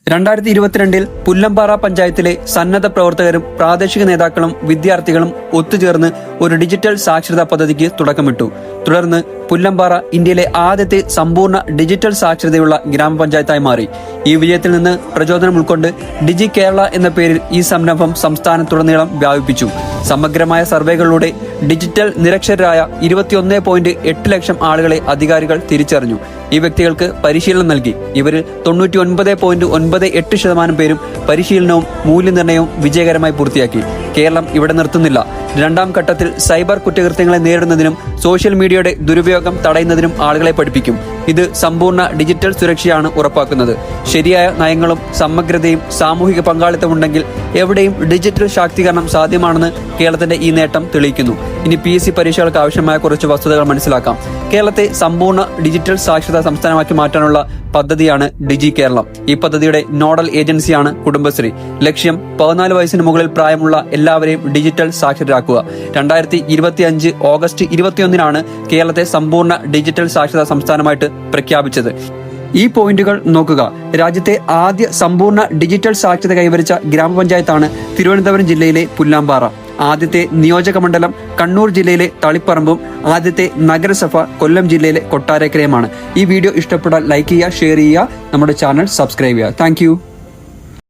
2022 പുല്ലമ്പാറ പഞ്ചായത്തിലെ സന്നദ്ധ പ്രവർത്തകരും പ്രാദേശിക നേതാക്കളും വിദ്യാർത്ഥികളും ഒത്തുചേർന്ന് ഒരു ഡിജിറ്റൽ സാക്ഷരതാ പദ്ധതിക്ക് തുടക്കമിട്ടു. തുടർന്ന് പുല്ലമ്പാറ ഇന്ത്യയിലെ ആദ്യത്തെ സമ്പൂർണ്ണ ഡിജിറ്റൽ സാക്ഷരതയുള്ള ഗ്രാമപഞ്ചായത്തായി മാറി. ഈ വിജയത്തിൽ നിന്ന് പ്രചോദനം ഉൾക്കൊണ്ട് ഡിജി കേരള എന്ന പേരിൽ ഈ സംരംഭം സംസ്ഥാനത്തുടനീളം വ്യാപിപ്പിച്ചു. സമഗ്രമായ സർവേകളിലൂടെ ഡിജിറ്റൽ നിരക്ഷരരായ 21.8 ലക്ഷം ആളുകളെ അധികാരികൾ തിരിച്ചറിഞ്ഞു. ഈ വ്യക്തികൾക്ക് പരിശീലനം നൽകി. ഇവരിൽ 99.98% പേരും പരിശീലനവും മൂല്യനിർണ്ണയവും വിജയകരമായി പൂർത്തിയാക്കി. കേരളം ഇവിടെ നിർത്തുന്നില്ല. രണ്ടാം ഘട്ടത്തിൽ സൈബർ കുറ്റകൃത്യങ്ങളെ നേരിടുന്നതിനും സോഷ്യൽ മീഡിയയുടെ ദുരുപയോഗം തടയുന്നതിനും ആളുകളെ പഠിപ്പിക്കും. ഇത് സമ്പൂർണ്ണ ഡിജിറ്റൽ സുരക്ഷയാണ് ഉറപ്പാക്കുന്നത്. ശരിയായ നയങ്ങളും സമഗ്രതയും സാമൂഹിക പങ്കാളിത്തമുണ്ടെങ്കിൽ എവിടെയും ഡിജിറ്റൽ ശാക്തീകരണം സാധ്യമാണെന്ന് കേരളത്തിന്റെ ഈ നേട്ടം തെളിയിക്കുന്നു. ഇനി PSC പരീക്ഷകൾക്ക് ആവശ്യമായ കുറച്ച് വസ്തുതകൾ മനസ്സിലാക്കാം. കേരളത്തെ സമ്പൂർണ്ണ ഡിജിറ്റൽ സാക്ഷരതാ സംസ്ഥാനമാക്കി മാറ്റാനുള്ള പദ്ധതിയാണ് ഡിജി കേരളം. ഈ പദ്ധതിയുടെ നോഡൽ ഏജൻസിയാണ് കുടുംബശ്രീ. ലക്ഷ്യം 14 വയസ്സിന് മുകളിൽ പ്രായമുള്ള എല്ലാവരെയും ഡിജിറ്റൽ സാക്ഷരരാക്കുക. 2025 ഓഗസ്റ്റ് 21 കേരളത്തെ സമ്പൂർണ്ണ ഡിജിറ്റൽ സാക്ഷരതാ സംസ്ഥാനമായിട്ട് പ്രഖ്യാപിച്ചത്. ഈ പോയിന്റുകൾ നോക്കുക. രാജ്യത്തെ ആദ്യ സമ്പൂർണ്ണ ഡിജിറ്റൽ സാക്ഷരത കൈവരിച്ച ഗ്രാമപഞ്ചായത്താണ് തിരുവനന്തപുരം ജില്ലയിലെ പുല്ലാമ്പാറ. ആദ്യത്തെ നിയോജക മണ്ഡലം കണ്ണൂർ ജില്ലയിലെ തളിപ്പറമ്പും ആദ്യത്തെ നഗരസഭ കൊല്ലം ജില്ലയിലെ കൊട്ടാരക്കരയുമാണ്. ഈ വീഡിയോ ഇഷ്ടപ്പെട്ടാൽ ലൈക്ക് ചെയ്യുക, ഷെയർ ചെയ്യുക, നമ്മുടെ ചാനൽ സബ്സ്ക്രൈബ് ചെയ്യുക. താങ്ക്